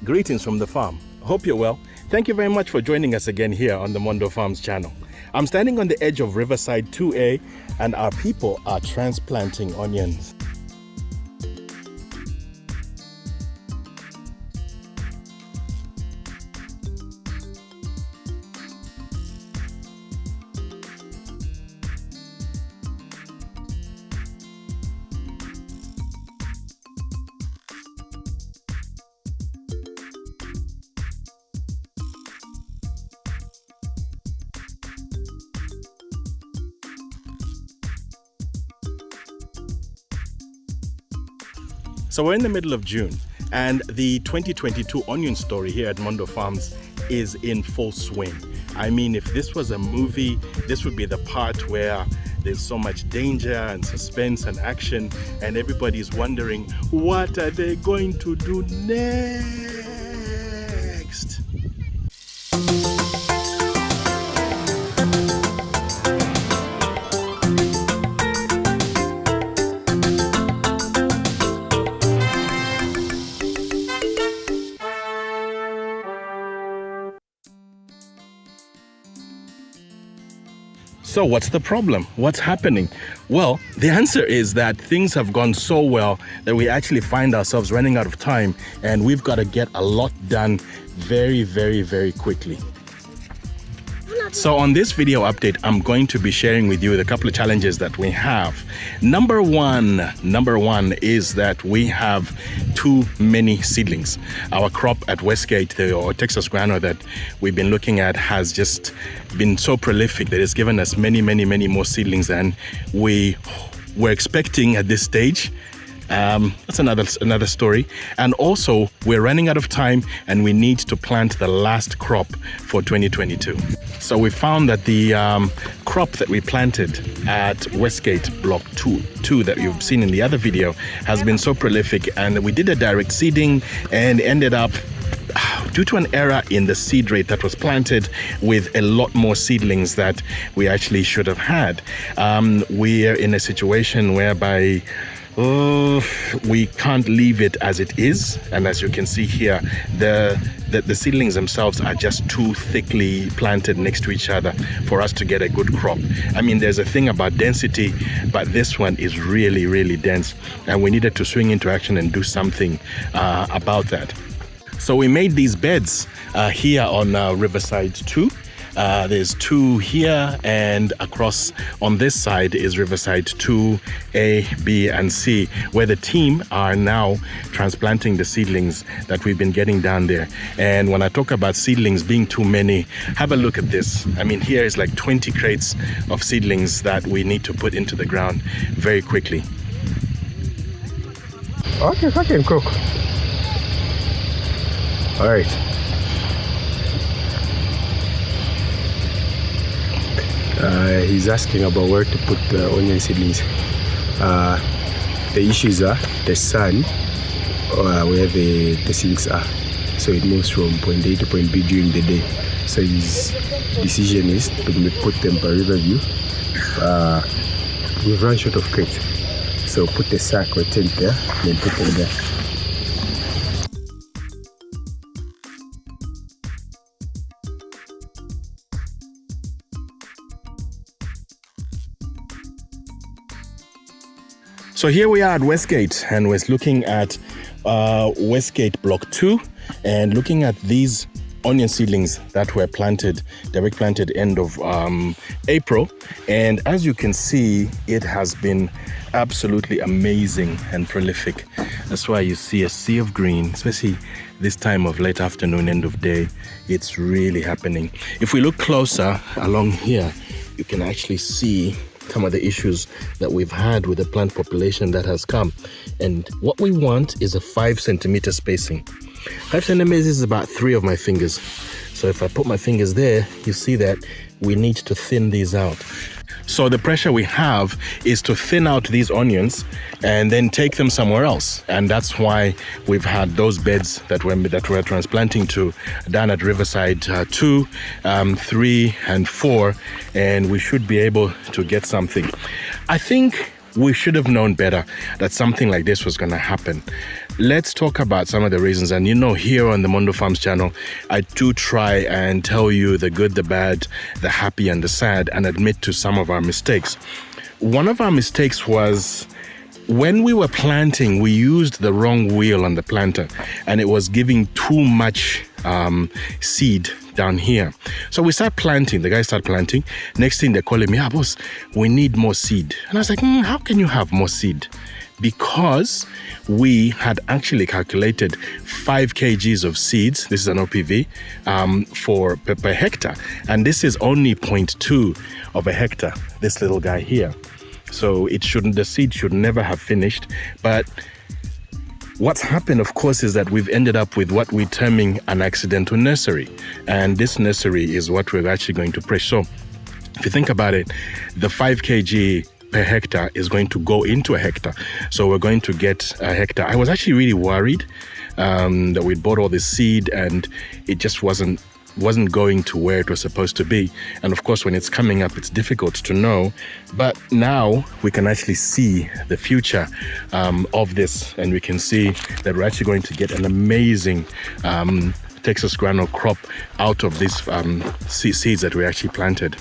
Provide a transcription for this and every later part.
Greetings from the farm. Hope you're well. Thank you very much for joining us again here on the Mondo Farms channel. I'm standing on the edge of Riverside 2A and our people are transplanting onions. So we're in the middle of June and the 2022 onion story here at Mondo Farms is in full swing. I mean, if this was a movie, this would be the part where there's so much danger and suspense and action and everybody's wondering, what are they going to do next? So what's the problem? What's happening? Well, the answer is that things have gone so well that we actually find ourselves running out of time and we've got to get a lot done very, very, very quickly. So on this video update, I'm going to be sharing with you a couple of challenges that we have. Number one is that we have too many seedlings. Our crop at Westgate, or Texas grano that we've been looking at, has just been so prolific that it's given us many more seedlings than we were expecting at this stage. That's another story. And also we're running out of time and we need to plant the last crop for 2022. So we found that the crop that we planted at Westgate Block 2 that you've seen in the other video has been so prolific, and we did a direct seeding and ended up, due to an error in the seed rate that was planted, with a lot more seedlings that we actually should have had. We're in a situation whereby we can't leave it as it is, and as you can see here, the seedlings themselves are just too thickly planted next to each other for us to get a good crop. I mean, there's a thing about density, but this one is really dense, and we needed to swing into action and do something about that. So we made these beds here on Riverside 2. There's 2 here, and across on this side is Riverside 2, A, B, and C, where the team are now transplanting the seedlings that we've been getting down there. And when I talk about seedlings being too many, have a look at this. I mean, here is like 20 crates of seedlings that we need to put into the ground very quickly. Okay, I can cook. All right. He's asking about where to put the onion seedlings. The issues are the sun, where the sinks are. So it moves from point A to point B during the day. So his decision is to put them by Riverview. We've run short of crates. So put the sack or tent there, then put them there. So here we are at Westgate, and we're looking at Westgate Block 2 and looking at these onion seedlings that were planted, direct planted end of April. And as you can see, it has been absolutely amazing and prolific. That's why you see a sea of green, especially this time of late afternoon, end of day. It's really happening. If we look closer along here, you can actually see some of the issues that we've had with the plant population that has come. And what we want is a 5 centimeter spacing. 5 centimeters is about 3 of my fingers. So if I put my fingers there, you see that we need to thin these out. So the pressure we have is to thin out these onions and then take them somewhere else. And that's why we've had those beds that we're transplanting to down at Riverside 2, 3, and 4, and we should be able to get something. I think we should have known better that something like this was going to happen. Let's talk about some of the reasons. And here on the Mondo Farms channel, I do try and tell you the good, the bad, the happy and the sad, and admit to some of our mistakes. One of our mistakes was when we were planting, we used the wrong wheel on the planter, and it was giving too much seed down here. So we start planting, the guys start planting. Next thing they're calling me, boss, we need more seed. And I was like, how can you have more seed? Because we had actually calculated 5 kgs of seeds, this is an OPV, per hectare. And this is only 0.2 of a hectare, this little guy here. So the seed should never have finished. But what's happened, of course, is that we've ended up with what we're terming an accidental nursery. And this nursery is what we're actually going to push. So if you think about it, the 5 kg per hectare is going to go into a hectare. So we're going to get a hectare. I was actually really worried that we'd bought all this seed and it just wasn't going to where it was supposed to be. And of course, when it's coming up, it's difficult to know. But now we can actually see the future of this, and we can see that we're actually going to get an amazing Texas granule crop out of these seeds that we actually planted.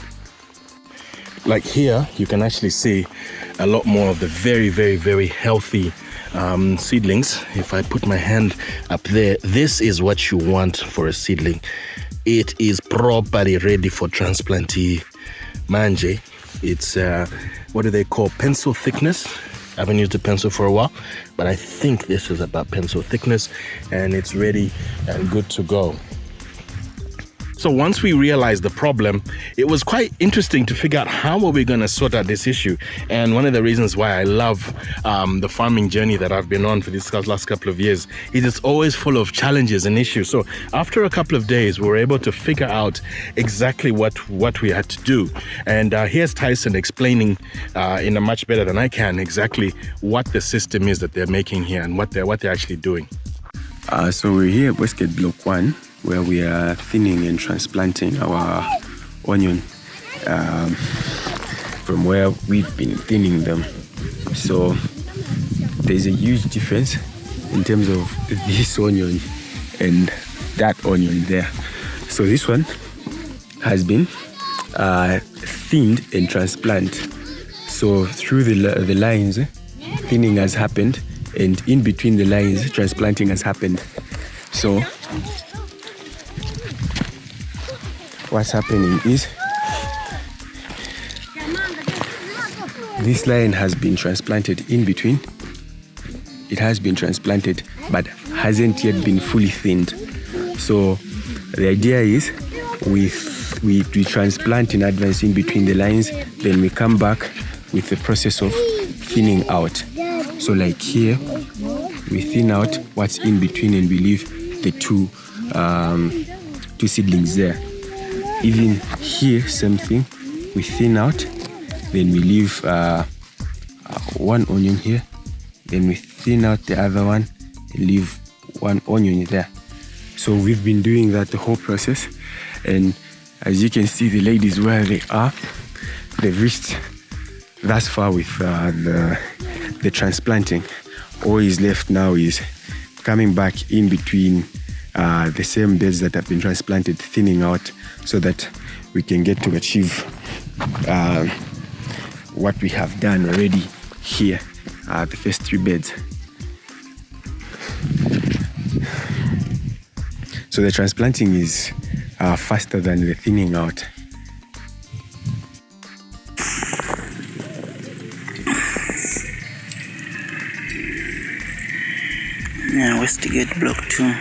Like here, you can actually see a lot more of the very, very, very healthy seedlings. If I put my hand up there, this is what you want for a seedling. It is properly ready for transplantee manje. It's what do they call pencil thickness? I haven't used a pencil for a while, but I think this is about pencil thickness, and it's ready and good to go. So once we realized the problem, it was quite interesting to figure out how are we going to sort out this issue. And one of the reasons why I love the farming journey that I've been on for these last couple of years is it's always full of challenges and issues. So after a couple of days, we were able to figure out exactly what we had to do. And here's Tyson explaining in a much better than I can exactly what the system is that they're making here and what they're actually doing. So we're here at Westgate Block 1, where we are thinning and transplanting our onion from where we've been thinning them. So there's a huge difference in terms of this onion and that onion there. So this one has been thinned and transplanted. So through the lines, thinning has happened, and in between the lines, transplanting has happened. So what's happening is this line has been transplanted in between. It has been transplanted, but hasn't yet been fully thinned. So the idea is we transplant in advance in between the lines, then we come back with the process of thinning out. So like here, we thin out what's in between and we leave the two seedlings there. Even here, same thing, we thin out, then we leave one onion here, then we thin out the other one and leave one onion there. So we've been doing that the whole process, and as you can see, the ladies where they are, they've reached thus far with the transplanting. All is left now is coming back in between the same beds that have been transplanted, thinning out, so that we can get to achieve what we have done already here, the first 3 beds. So the transplanting is faster than the thinning out. Yeah, Westgate Block 2.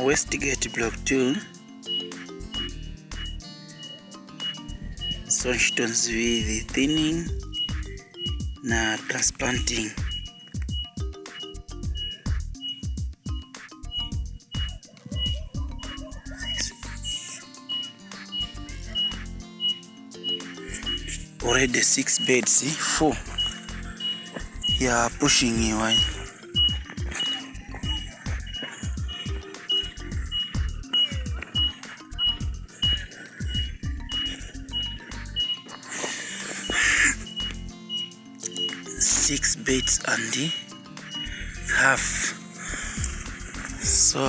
Westgate Block 2. So shitonzwi thinning na transplanting. already 6 beds, 4. Yeah, pushing you, right? Six beds and half. So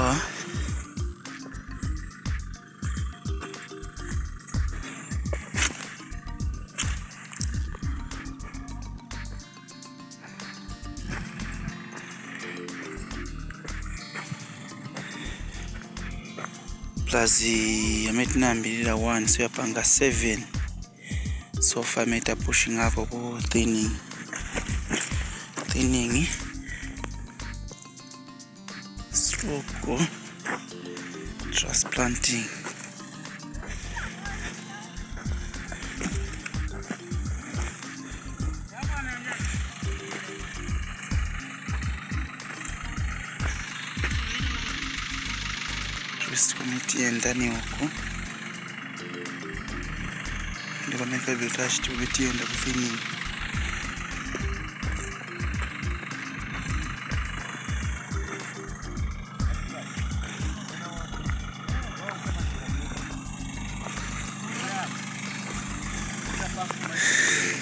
plus ametinambirira 1, so yapanga 7. So far meta pushing up about thinning stroke transplanting. Twist committee ndani huko ndio meka bitash tubitienda kufini.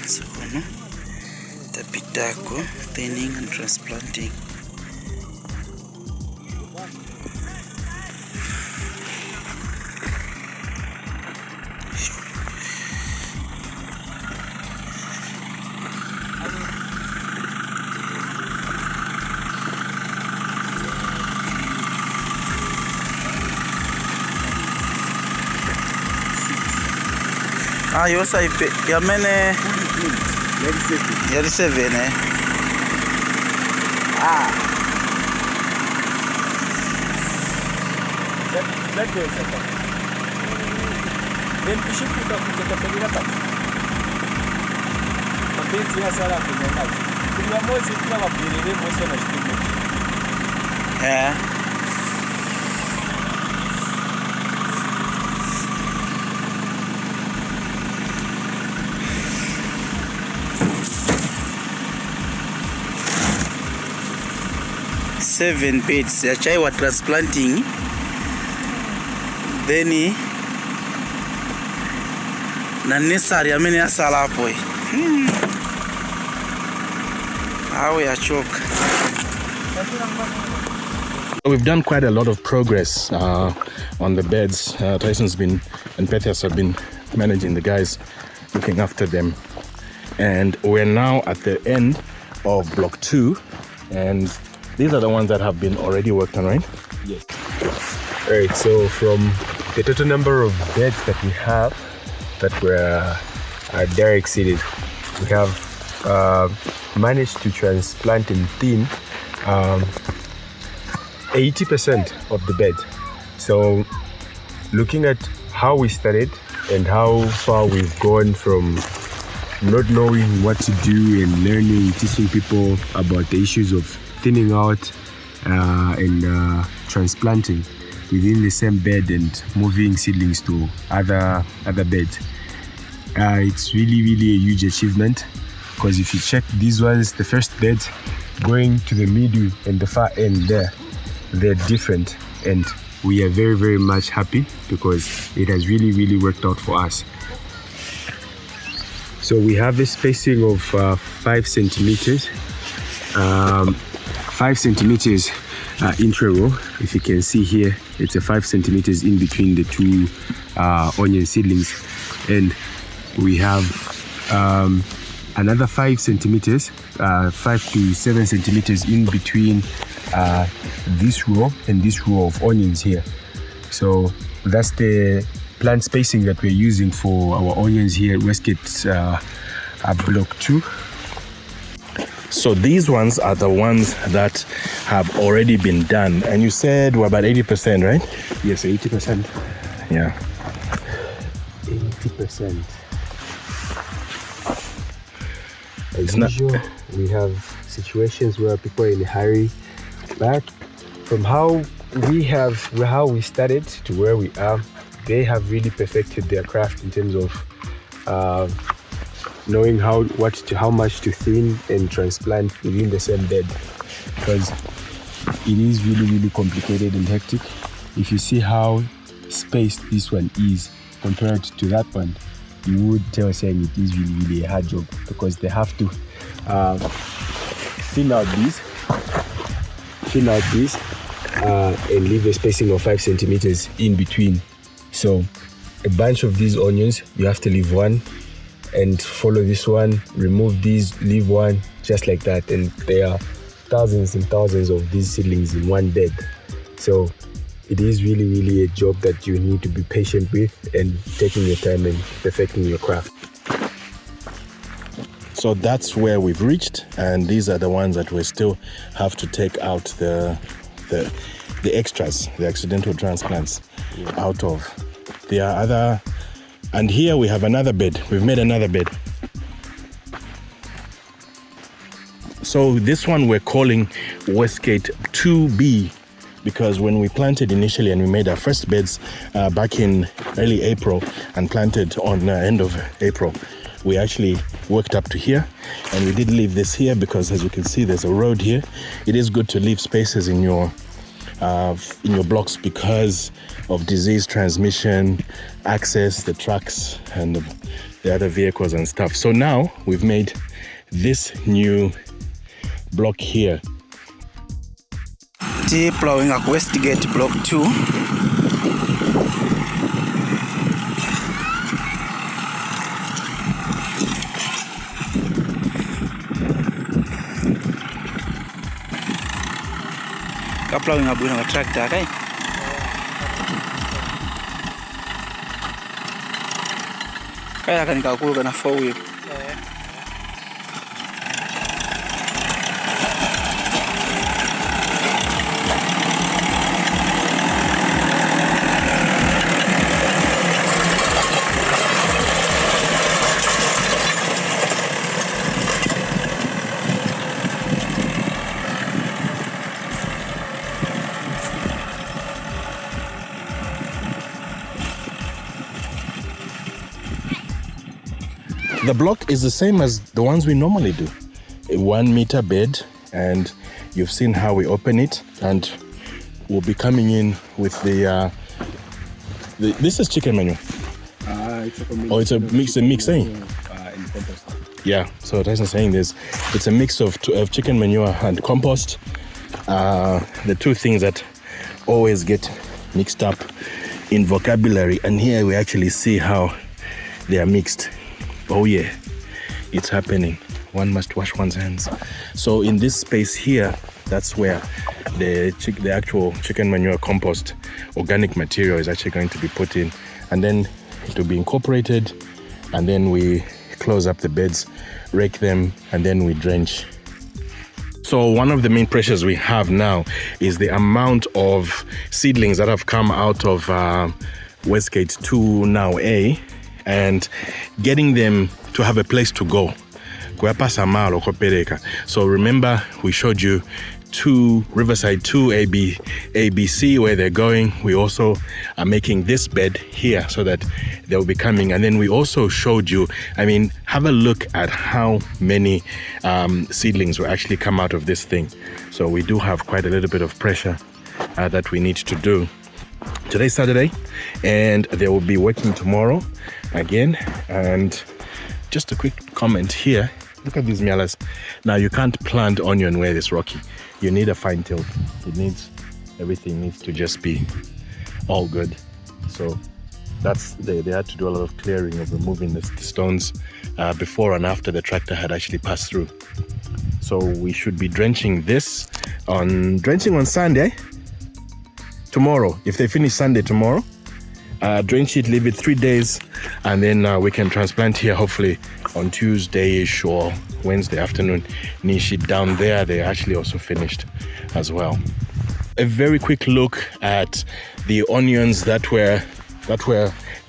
So no tapitako thinning and transplanting. Yo saipe ya mene yari 7 That goes like that. Then push it to the pelirata. Mapenzi ya sala kwenye maji. Kwa mwezi kila wapelele moja na shikimo. Yeah. Seven beds achai wa transplanting, then na nursery amene asala hapo au yachoka. We've done quite a lot of progress on the beds. Tyson's been and Pethias have been managing the guys, looking after them, and we're now at the end of block 2, and these are the ones that have been already worked on, right? Yes. All right, so from the total number of beds that we have that were direct seeded, we have managed to transplant and thin 80% of the bed. So looking at how we started and how far we've gone from not knowing what to do and learning, teaching people about the issues of thinning out and transplanting within the same bed and moving seedlings to other beds. It's really a huge achievement, because if you check these ones, the first beds going to the middle and the far end there, they're different, and we are very much happy because it has really worked out for us. So we have a spacing of 5 centimeters. 5 centimeters intra-row. If you can see here, it's a 5 centimeters in between the two onion seedlings, and we have another 5 centimeters, 5 to 7 centimeters in between this row and this row of onions here. So that's the plant spacing that we're using for our onions here at Westgate Block 2. So these ones are the ones that have already been done, and you said we're about 80%, right? Yes, 80%. Yeah. 80%. As usual, we have situations where people are in a hurry, but from how we started to where we are, they have really perfected their craft in terms of knowing how much to thin and transplant within the same bed, because it is really complicated and hectic. If you see how spaced this one is compared to that one, you would tell saying it is really a hard job, because they have to thin out these and leave a spacing of 5 centimeters in between. So a bunch of these onions, you have to leave one and follow this one, remove these, leave one, just like that. And there are thousands and thousands of these seedlings in one bed. So it is really a job that you need to be patient with and taking your time and perfecting your craft. So that's where we've reached, and these are the ones that we still have to take out the extras, the accidental transplants out of. There are other, and here we have another bed. We've made another bed. So this one we're calling Westgate 2B, because when we planted initially and we made our first beds back in early April and planted on end of April, we actually worked up to here, and we did leave this here because, as you can see, there's a road here. It is good to leave spaces in your blocks because of disease transmission, access, the trucks and the other vehicles and stuff. So now we've made this new block here. Plowing up Westgate Block 2. Plowing up with a tractor, okay? Kaya kan kakul ka na 4-wheel. The block is the same as the ones we normally do. A 1 meter bed, and you've seen how we open it, and we'll be coming in with the this is chicken manure. It's a mix, eh? Yeah, so Tyson saying this, it's a mix of chicken manure and compost. The two things that always get mixed up in vocabulary, and here we actually see how they are mixed. Oh yeah, it's happening. One must wash one's hands. So in this space here, that's where the actual chicken manure compost organic material is actually going to be put in, and then it will be incorporated, and then we close up the beds, rake them, and then we drench. So one of the main pressures we have now is the amount of seedlings that have come out of Westgate 2 now A, and getting them to have a place to go. So remember, we showed you Riverside 2 ABC where they're going. We also are making this bed here so that they'll be coming. And then we also showed you, have a look at how many seedlings will actually come out of this thing. So we do have quite a little bit of pressure that we need to do. Today's Saturday, and they will be working tomorrow again. And just a quick comment here, look at these mialas. Now you can't plant onion where it's rocky. You need a fine tilt. Everything needs to just be all good. So they had to do a lot of clearing of removing the stones before and after the tractor had actually passed through. So we should be drenching on Sunday. Tomorrow, if they finish Sunday tomorrow, drench it, leave it 3 days, and then we can transplant here hopefully on Tuesday-ish or Wednesday afternoon. Niche it down there, they actually also finished as well. A very quick look at the onions that were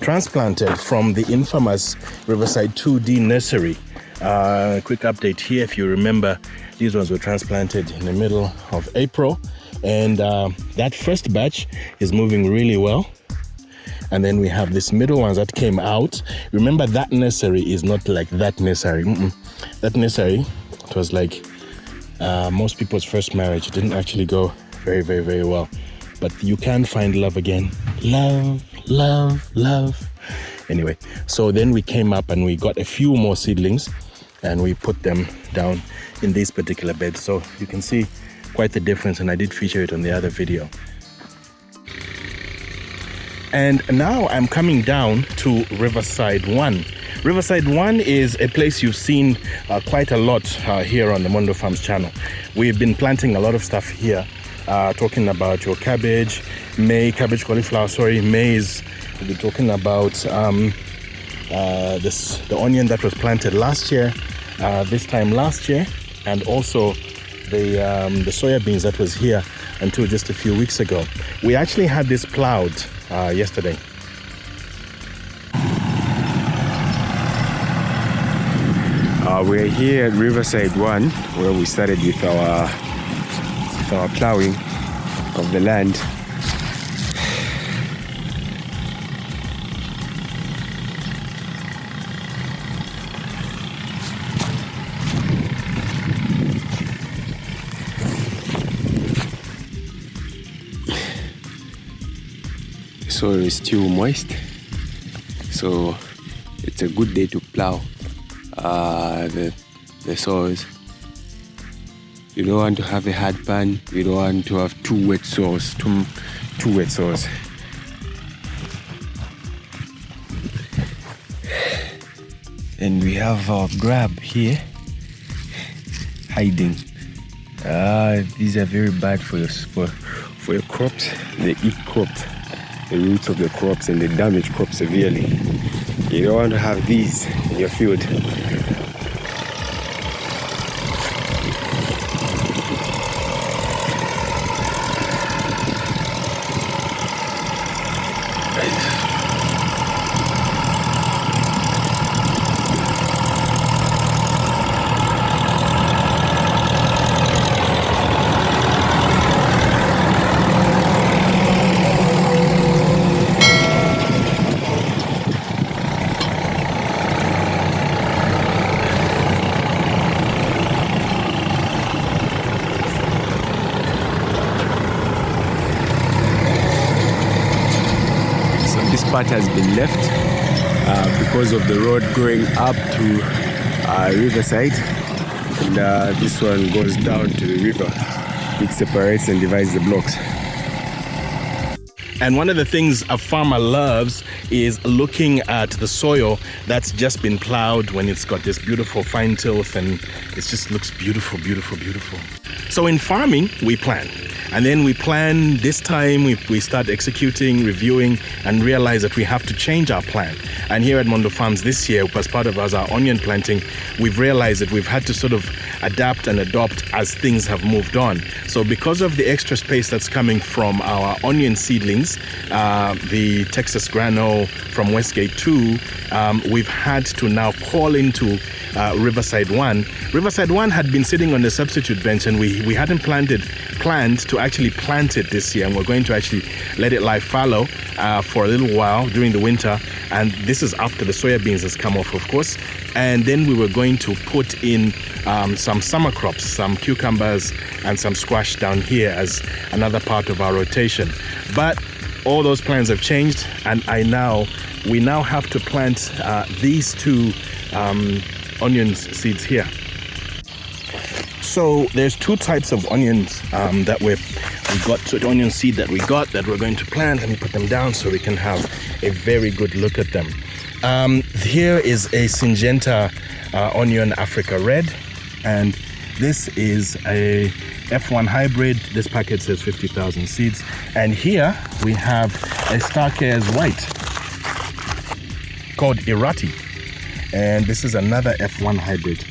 transplanted from the infamous Riverside 2D nursery. Quick update here, if you remember, these ones were transplanted in the middle of April. And that first batch is moving really well. And then we have this middle ones that came out. Remember, that nursery is not like that nursery. That nursery, it was like most people's first marriage. It didn't actually go very, very, very well. But you can find love again. Love, love, love. Anyway, so then we came up and we got a few more seedlings and we put them down in these particular beds. So you can see quite the difference, and I did feature it on the other video. And now I'm coming down to Riverside 1. Riverside 1 is a place you've seen quite a lot here on the Mondo Farms channel. We've been planting a lot of stuff here, talking about your cabbage, cauliflower, maize. We'll be talking about the onion that was planted last year, this time last year, and also the soybeans that was here until just a few weeks ago. We actually had this plowed yesterday. We're here at Riverside 1, where we started with our plowing of the land. The soil is still moist, so it's a good day to plow the soils. You don't want to have a hard pan. You don't want to have two wet soils. And we have our grab here hiding. These are very bad for your crops. They eat crops, the roots of the crops, and they damage crops severely. You don't want to have these in your field. Part has been left because of the road going up to Riverside, and this one goes down to the river. It separates and divides the blocks. And one of the things a farmer loves is looking at the soil that's just been plowed when it's got this beautiful fine tilth, and it just looks beautiful, beautiful, beautiful. So in farming, we plan. And then we plan this time, we start executing, reviewing, and realize that we have to change our plan. And here at Mondo Farms this year, as part of our onion planting, we've realized that we've had to sort of adapt and adopt as things have moved on. So because of the extra space that's coming from our onion seedlings, the Texas Grano from Westgate 2, we've had to now call into Riverside 1. Riverside 1 had been sitting on the substitute bench, and we hadn't planned to actually plant it this year, and we're going to actually let it lie fallow for a little while during the winter. And this is after the soybeans has come off, of course. And then we were going to put in some summer crops, some cucumbers and some squash down here as another part of our rotation. But all those plans have changed, and we now have to plant these two onion seeds here. So there's two types of onions that we got, so the onion seed that we're going to plant. Let me put them down so we can have a very good look at them. Here is a Syngenta onion Africa Red, and this is a F1 hybrid. This packet says 50,000 seeds. And here we have a Star Cares White called Irati, and this is another F1 hybrid.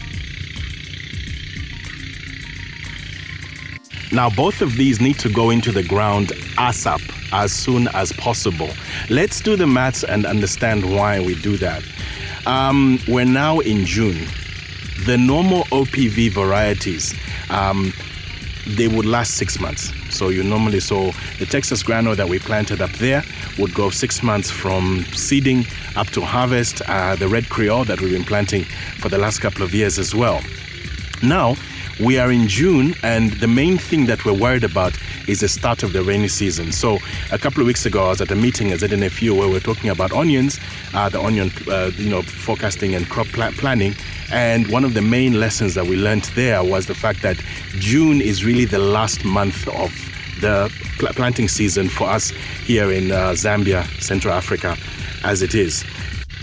Now, both of these need to go into the ground ASAP, as soon as possible. Let's do the maths and understand why we do that. We're now in June. The normal OPV varieties, they would last 6 months. So the Texas grano that we planted up there would go 6 months from seeding up to harvest. The red Creole that we've been planting for the last couple of years as well. Now, we are in June, and the main thing that we're worried about is the start of the rainy season. So a couple of weeks ago, I was at a meeting at ZNFU where we're talking about onions, the onion, forecasting and crop planning. And one of the main lessons that we learned there was the fact that June is really the last month of the planting season for us here in Zambia, Central Africa, as it is.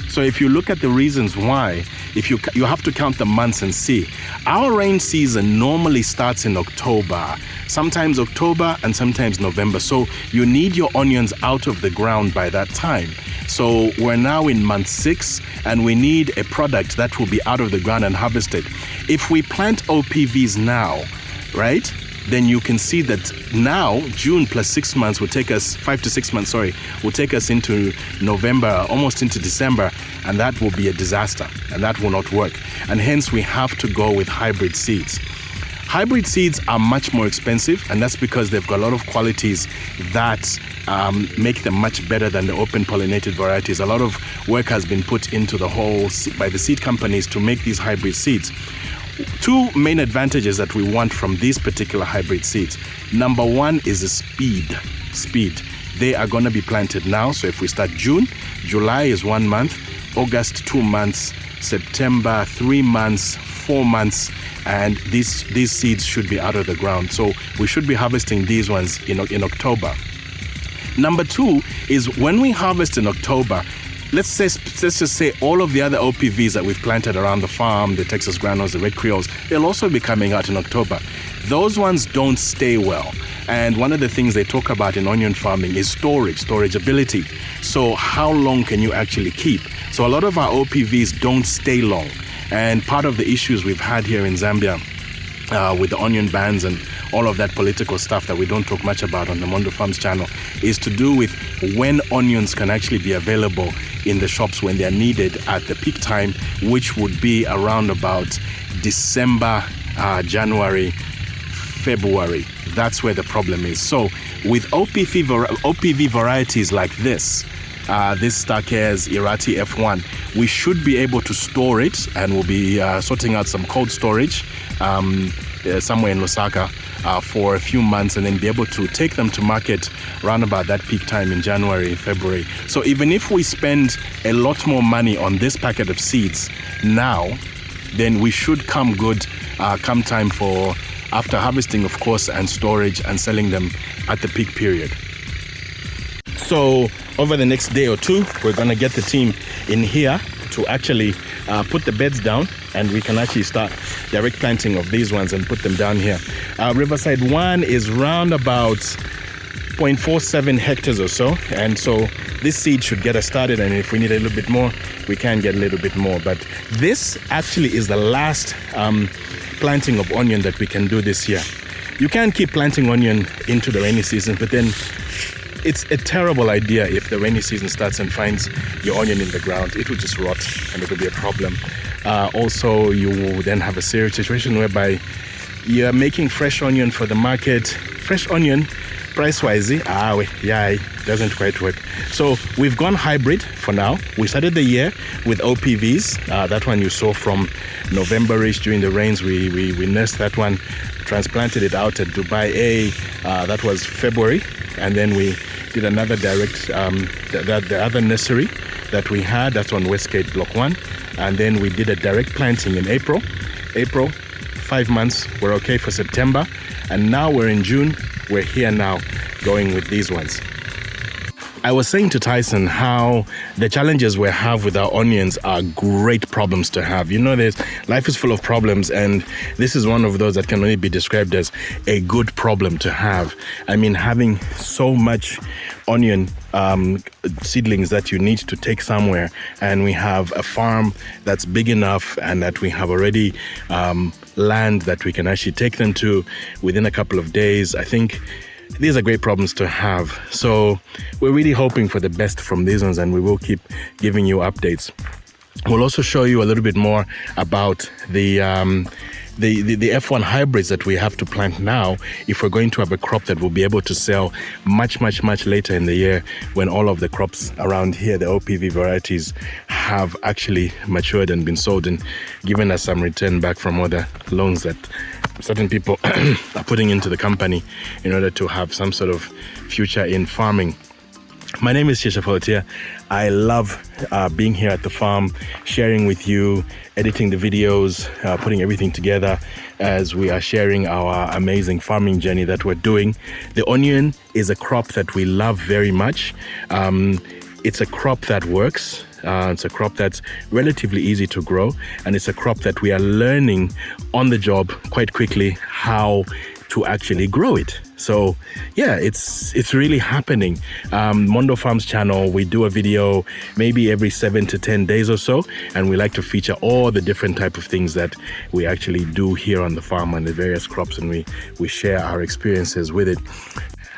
So if you look at the reasons why, if you have to count the months and see, our rain season normally starts in October, sometimes October and sometimes November. So you need your onions out of the ground by that time. So we're now in month 6 and we need a product that will be out of the ground and harvested. If we plant OPVs now, right, then you can see that now June plus 6 months will take us, 5 to 6 months, will take us into November, almost into December, and that will be a disaster, and that will not work. And hence we have to go with hybrid seeds. Hybrid seeds are much more expensive, and that's because they've got a lot of qualities that make them much better than the open pollinated varieties. A lot of work has been put into by the seed companies to make these hybrid seeds. 2 main advantages that we want from these particular hybrid seeds. Number 1 is the speed. They are going to be planted now. So if we start June, July is 1 month, August 2 months, September 3 months, 4 months, and these seeds should be out of the ground. So we should be harvesting these ones in October. Number 2 is when we harvest in October, let's just say all of the other OPVs that we've planted around the farm, the Texas granos, the red Creoles, they'll also be coming out in October. Those ones don't stay well. And one of the things they talk about in onion farming is storageability. So how long can you actually keep? So a lot of our OPVs don't stay long. And part of the issues we've had here in Zambia with the onion bans and all of that political stuff that we don't talk much about on the Mondo Farms channel is to do with when onions can actually be available in the shops when they're needed at the peak time, which would be around about December, January, February. That's where the problem is. So with OPV varieties like this Starkers Irati F1, we should be able to store it, and we'll be sorting out some cold storage somewhere in Lusaka for a few months, and then be able to take them to market around about that peak time in January, February. So even if we spend a lot more money on this packet of seeds now, then we should come good come time for after harvesting, of course, and storage and selling them at the peak period. So over the next day or two, we're going to get the team in here to actually put the beds down, and we can actually start direct planting of these ones and put them down here. Riverside 1 is round about 0.47 hectares or so, and so this seed should get us started, and if we need a little bit more, we can get a little bit more. But this actually is the last planting of onion that we can do this year. You can keep planting onion into the rainy season, but then it's a terrible idea if the rainy season starts and finds your onion in the ground. It will just rot, and it will be a problem. Also, you will then have a serious situation whereby you're making fresh onion for the market. Fresh onion, price-wise, it doesn't quite work. So we've gone hybrid for now. We started the year with OPVs. That one you saw from November-ish during the rains. We nursed that one, transplanted it out at Dubai A. That was February. And then we did another direct, the other nursery that we had, that's on Westgate Block 1. And then we did a direct planting in April. 5 months, we're okay for September. And now we're in June. We're here now going with these ones. I was saying to Tyson how the challenges we have with our onions are great problems to have. You know, life is full of problems, and this is one of those that can only be described as a good problem to have. I mean, having so much onion seedlings that you need to take somewhere, and we have a farm that's big enough and that we have already land that we can actually take them to within a couple of days. I think these are great problems to have. So we're really hoping for the best from these ones, and we will keep giving you updates. We'll also show you a little bit more about the the F1 hybrids that we have to plant now if we're going to have a crop that will be able to sell much later in the year when all of the crops around here, the OPV varieties, have actually matured and been sold and given us some return back from other loans that certain people are putting into the company in order to have some sort of future in farming. My name is Shisha Folotia. I love being here at the farm, sharing with you, editing the videos, putting everything together as we are sharing our amazing farming journey that we're doing. The onion is a crop that we love very much. It's a crop that works. It's a crop that's relatively easy to grow, and it's a crop that we are learning on the job quite quickly how to actually grow it. So yeah, it's really happening. Mondo Farms channel, we do a video maybe every 7 to 10 days or so, and we like to feature all the different type of things that we actually do here on the farm and the various crops, and we share our experiences with it.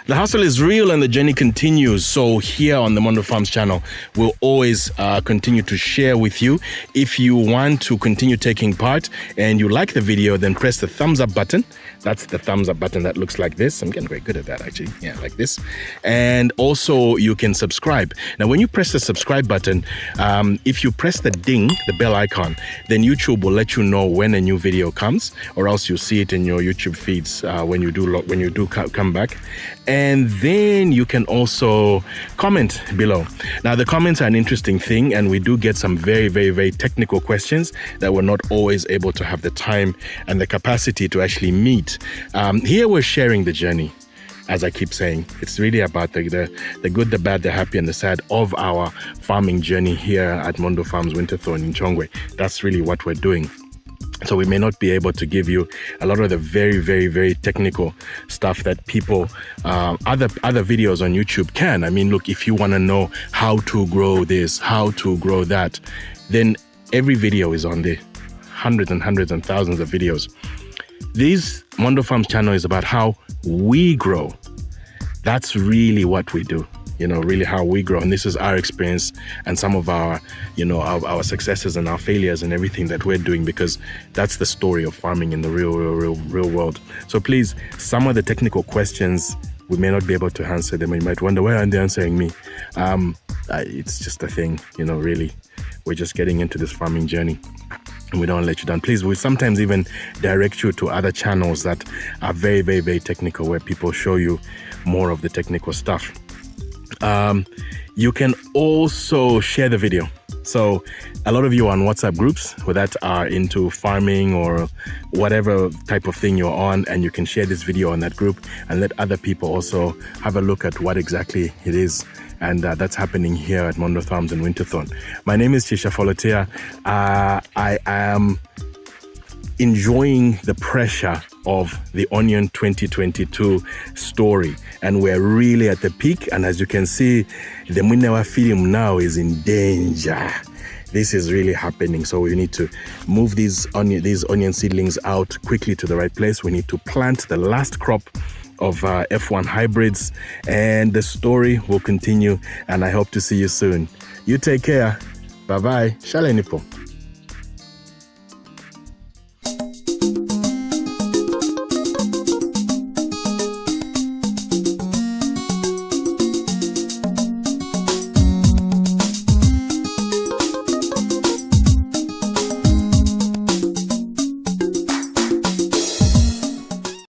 The hustle is real and the journey continues. So here on the Mondo Farms channel, we'll always continue to share with you. If you want to continue taking part and you like the video, then press the thumbs up button. That's the thumbs up button that looks like this. I'm getting very good at that, actually. Yeah, like this. And also you can subscribe. Now, when you press the subscribe button, if you press the ding, the bell icon, then YouTube will let you know when a new video comes, or else you'll see it in your YouTube feeds when you do come back. And then you can also comment below. Now, the comments are an interesting thing, and we do get some very technical questions that we're not always able to have the time and the capacity to actually meet. Here we're sharing the journey. As I keep saying, it's really about the good, the bad, the happy, and the sad of our farming journey here at Mondo Farms Winterthorn in Chongwe. That's really what we're doing. So we may not be able to give you a lot of the very technical stuff that people, other videos on YouTube can. I mean, look, if you want to know how to grow this, how to grow that, then every video is on there. Hundreds and thousands of videos. This Mondo Farms channel is about how we grow. That's really what we do. Really how we grow. And this is our experience and some of our, our successes and our failures and everything that we're doing, because that's the story of farming in the real world. So please, some of the technical questions, we may not be able to answer them. You might wonder, why aren't they answering me? It's just a thing, really. We're just getting into this farming journey, and we don't let you down. Please, we sometimes even direct you to other channels that are very technical, where people show you more of the technical stuff. You can also share the video. So a lot of you are on WhatsApp groups that are into farming or whatever type of thing you're on, and you can share this video on that group and let other people also have a look at what exactly it is. And that's happening here at Mondo Farms in Winterthorn. My name is Shisha Folotia. I am enjoying the pressure of the Onion 2022 story, and we're really at the peak. And as you can see, the Mwinewa film now is in danger. This is really happening. So we need to move these onion seedlings out quickly to the right place. We need to plant the last crop of F1 hybrids, and the story will continue, and I hope to see you soon. You take care. Bye-bye. Shale nipo.